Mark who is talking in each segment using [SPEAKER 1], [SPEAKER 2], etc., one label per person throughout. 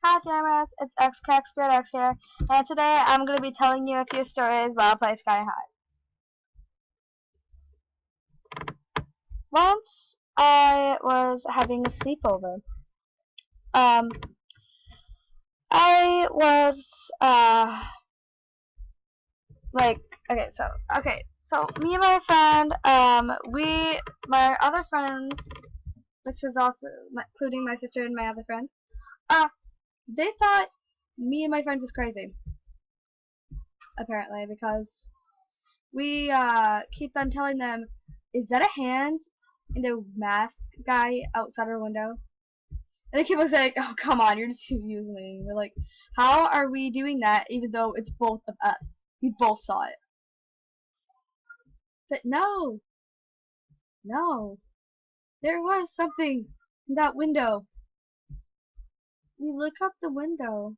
[SPEAKER 1] Hi Jammers, it's XCackSpiritX here, and today I'm going to be telling you a few stories while I play Sky High. Once I was having a sleepover. I was, so me and my friend, my other friends, this was also, including my sister and my other friend, they thought me and my friend was crazy, apparently, because we keep on telling them, is that a hand in the mask guy outside our window? And they keep on saying, oh come on, you're just using me. We're like, how are we doing that even though it's both of us? We both saw it. But no, there was something in that window. We look up the window.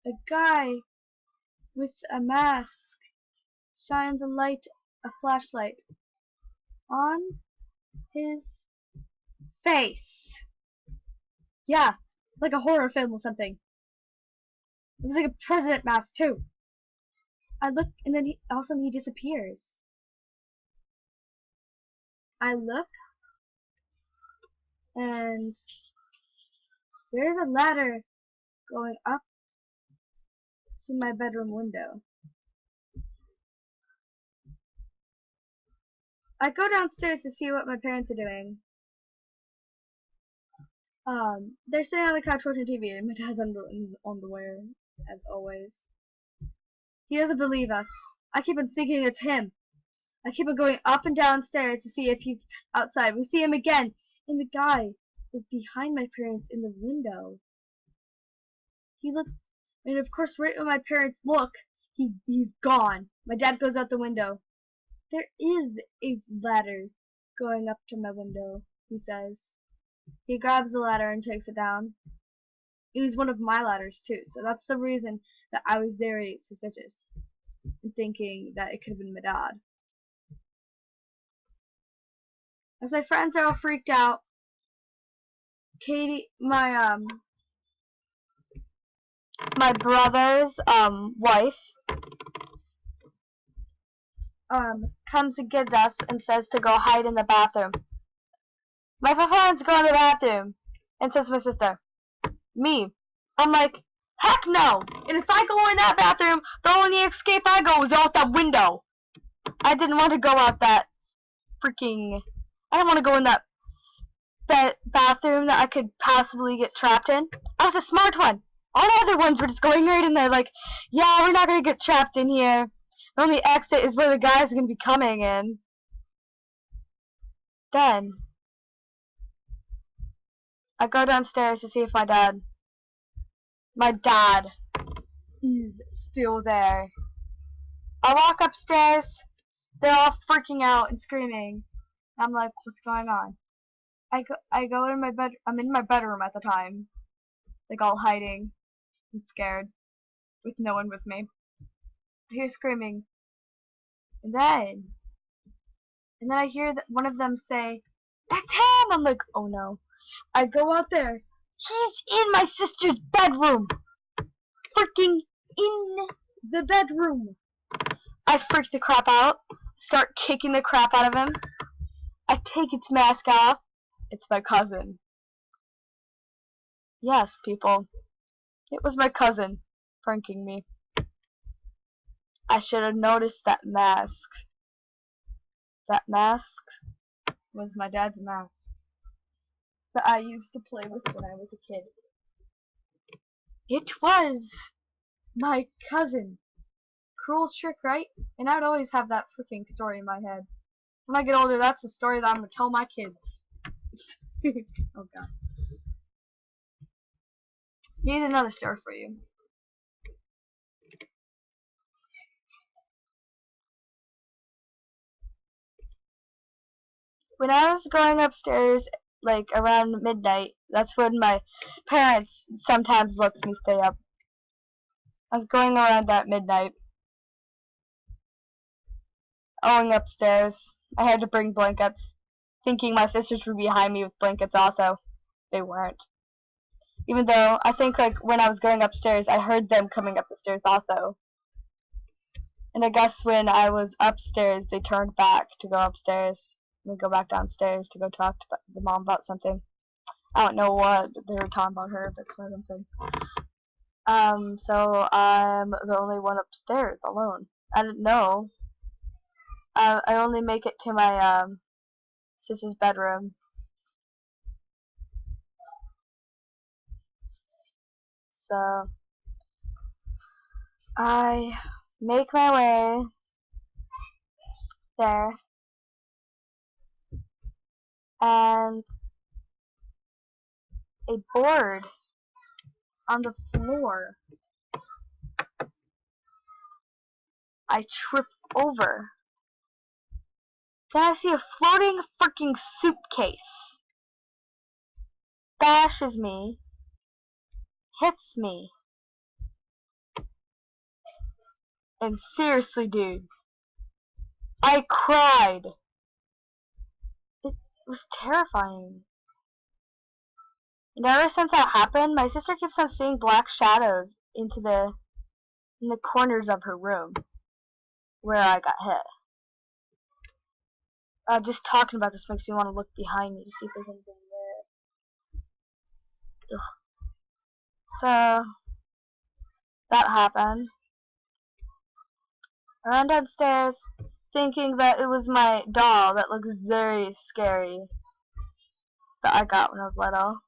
[SPEAKER 1] A guy with a mask shines a flashlight on his face. Yeah, like a horror film or something. It was like a president mask too. I look, and then all of a sudden he disappears. I look, and there's a ladder going up to my bedroom window. I go downstairs to see what my parents are doing. They're sitting on the couch watching TV, and my dad's in his underwear, as always. He doesn't believe us. I keep on thinking it's him. I keep on going up and downstairs to see if he's outside. We see him again, and the guy is behind my parents in the window. He looks, and of course right when my parents look, he's gone. My dad goes out the window. There is a ladder going up to my window, he says. He grabs the ladder and takes it down. It was one of my ladders too, so that's the reason that I was very suspicious and thinking that it could have been my dad. As my friends are all freaked out, Katie, my brother's wife comes and gets us and says to go hide in the bathroom. My friends go in the bathroom and says to my sister, me. I'm like, heck no! And if I go in that bathroom, the only escape I go is out that window. I didn't want to go out that I don't want to go in that bathroom that I could possibly get trapped in. I was a smart one. All the other ones were just going right in there like, yeah, we're not going to get trapped in here. The only exit is where the guys are going to be coming in. Then, I go downstairs to see if my dad is still there. I walk upstairs. They're all freaking out and screaming. I'm like, what's going on? I go in my bed. I'm in my bedroom at the time, like all hiding and scared, with no one with me. I hear screaming, and then I hear one of them say, "That's him!" I'm like, oh no. I go out there. He's in my sister's bedroom, freaking in the bedroom. I freak the crap out, start kicking the crap out of him. I take its mask off. It's my cousin. Yes, people. It was my cousin pranking me. I should have noticed that mask. That mask was my dad's mask that I used to play with when I was a kid. It was my cousin. Cruel trick, right? And I'd always have that freaking story in my head. When I get older, that's a story that I'm going to tell my kids. Oh god. Here's another story for you. When I was going upstairs, like around midnight, that's when my parents sometimes lets me stay up. I was going around at midnight. Going upstairs. I had to bring blankets, thinking my sisters were behind me with blankets also. They weren't. Even though I think like when I was going upstairs, I heard them coming up the stairs also. And I guess when I was upstairs, they turned back to go upstairs. And go back downstairs to go talk to the mom about something. I don't know what, but they were talking about her, but it's one something. So I'm the only one upstairs alone. I didn't know. I only make it to my sister's bedroom. So I make my way there, and a board on the floor I trip over. Then I see a floating freaking suitcase. Bashes me. Hits me. And seriously, dude, I cried. It was terrifying. And ever since that happened, my sister keeps on seeing black shadows in the corners of her room where I got hit. Just talking about this makes me want to look behind me to see if there's anything there. Ugh. So that happened. I ran downstairs thinking that it was my doll that looks very scary that I got when I was little.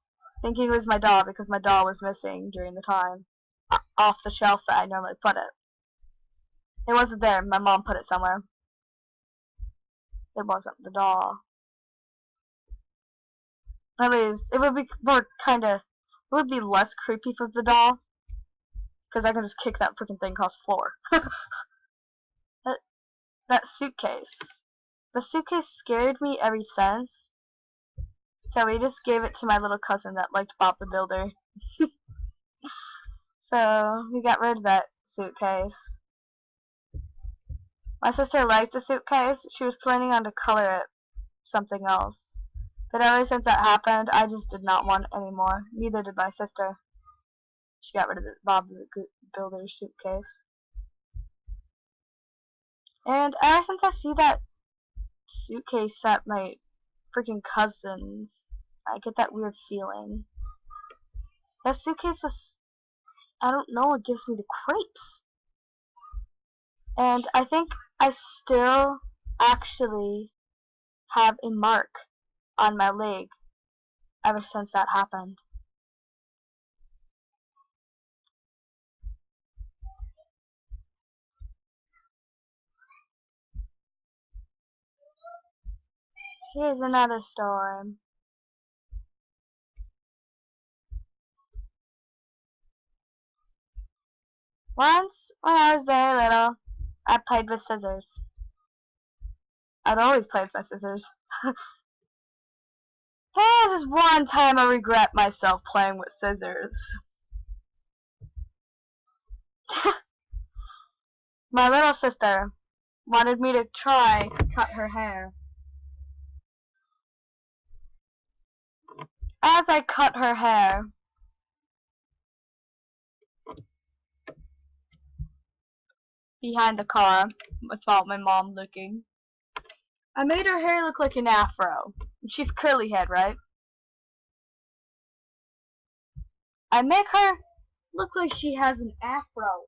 [SPEAKER 1] Thinking it was my doll because my doll was missing during the time off the shelf that I normally put it. It wasn't there. My mom put it somewhere. It wasn't the doll. At least it would be more it would be less creepy if it was the doll, because I can just kick that freaking thing across the floor. that suitcase. The suitcase scared me ever since. So we just gave it to my little cousin that liked Bob the Builder. So we got rid of that suitcase. My sister liked the suitcase. She was planning on to color it something else. But ever since that happened, I just did not want it anymore. Neither did my sister. She got rid of the Bob the Builder suitcase. And ever since I see that suitcase at my freaking cousin's, I get that weird feeling. That suitcase is, I don't know, it gives me the creeps. And I think I still actually have a mark on my leg ever since that happened. Here's another story. Once, when I was very little, I played with scissors. I'd always play with my scissors. Here's this one time I regret myself playing with scissors. My little sister wanted me to try to cut her hair. As I cut her hair, behind the car, without my mom looking, I made her hair look like an afro. She's curly head, right? I make her look like she has an afro.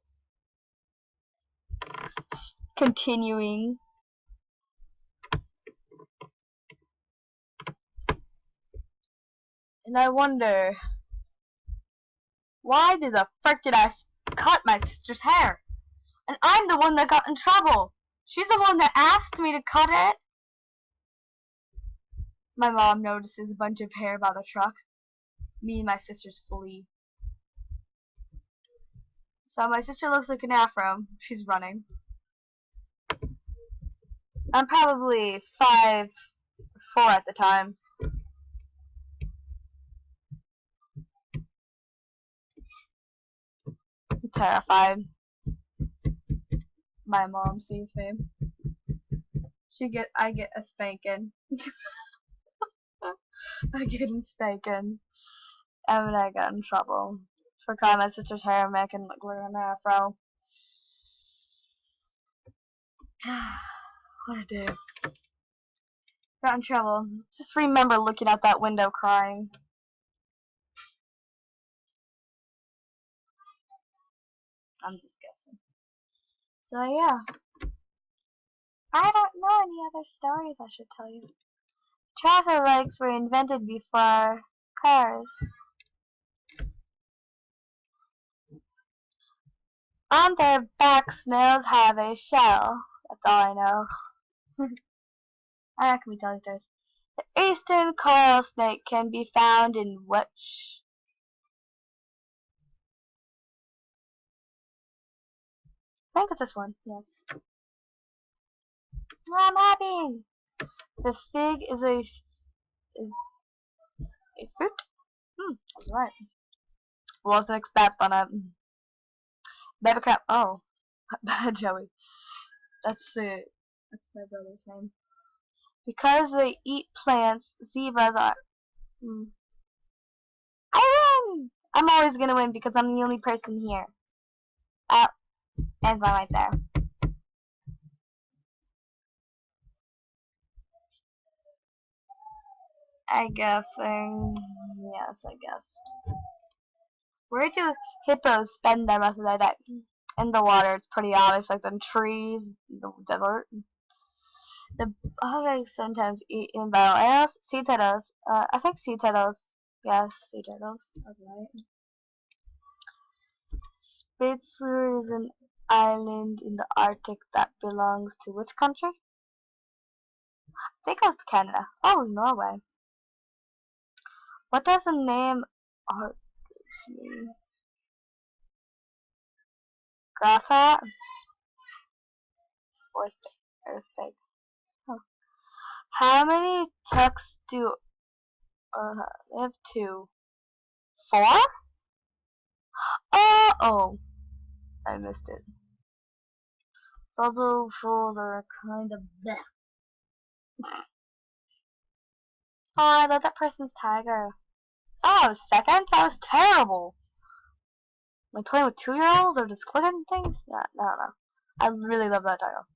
[SPEAKER 1] Continuing. And I wonder, why did the frick did I cut my sister's hair? And I'm the one that got in trouble. She's the one that asked me to cut it. My mom notices a bunch of hair by the truck. Me and my sister's flee. So my sister looks like an afro. She's running. I'm probably 5'4" at the time. I'm terrified. My mom sees me. I get a spanking. I get a spanking. I'm gonna get in trouble for calling my sister's hair Mick and gluing on her afro. What a day. Got in trouble. Just remember looking out that window crying. I'm just guessing. So yeah. I don't know any other stories I should tell you. Traffic lights were invented before cars. On their back, snails have a shell. That's all I know. I can be telling stories. The eastern coral snake can be found in which? I think it's this one. Yes. I'm happy. The fig is a fruit. That's right. Wasn't expect on it. Baby crab. Oh, Joey. That's it. That's my brother's name. Because they eat plants, zebras are. I win! I'm always gonna win because I'm the only person here. Ends my right there. I guessing. Yes, I guessed. Where do hippos spend the rest of their day? In the water. It's pretty obvious, like the trees, the desert. The bugs sometimes eat in battle animals. Sea turtles. I think sea turtles. Yes, sea turtles. That's right. Spitzbergen is an island in the Arctic that belongs to which country? I think it was Canada. Oh, Norway. What does the name Arctic mean? Grasshopper? Earthquake. Oh. How many texts do they have? 2. 4? Oh, I missed it. Puzzle fools are kind of bleh. Oh, I love that person's tiger. Oh, I was second? That was terrible. Am I playing with 2-year-olds or just clicking things? Yeah, no. I really love that title.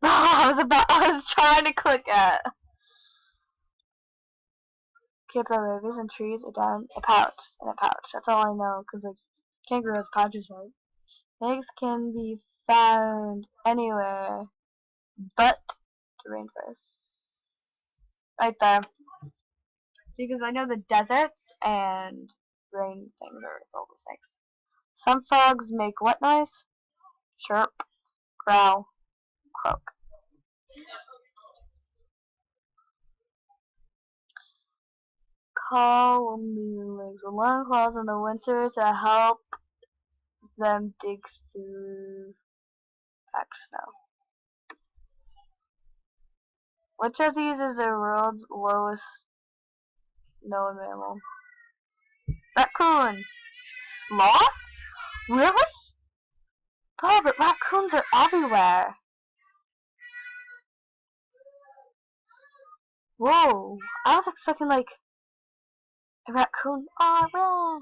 [SPEAKER 1] I was trying to click it. Keep the rivers and trees down in a pouch. That's all I know, because like kangaroo has pouches, right? Eggs can be found anywhere but the rainforest. Right there. Because I know the deserts and rain things are filled with snakes. Some frogs make what noise? Chirp, growl, croak. Call legs with long claws in the winter to help them dig through packed snow. Which of these is the world's lowest known mammal? Raccoon. Sloth? Really? Oh, but raccoons are everywhere. Whoa. I was expecting like a raccoon. Oh, yeah.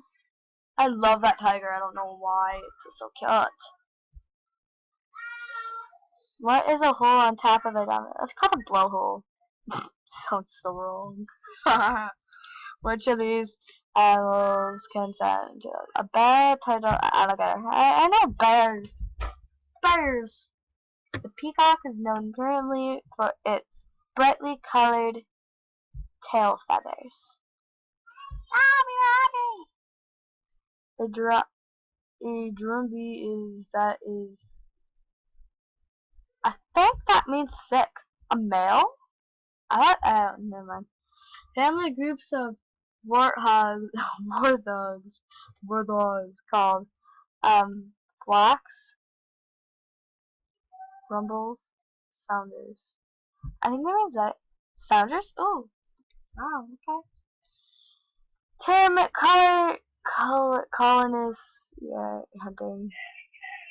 [SPEAKER 1] I love that tiger. I don't know why. It's just so cute. What is a hole on top of a diamond? That's called a blowhole. Sounds so wrong. Which of these animals can sound? A bear, turtle, alligator. I know bears. Bears. The peacock is known currently for its brightly colored tail feathers. A drumbeat is. I think that means sick. A male? Never mind. Family groups of warthogs called flocks, rumbles, sounders. I think that means that sounders. Oh, wow, okay. Term colonists. Yeah, hunting,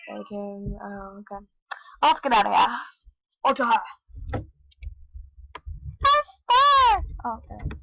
[SPEAKER 1] fighting. Oh, okay. Let's get out of here. Ultra high. Star. Oh, there it is.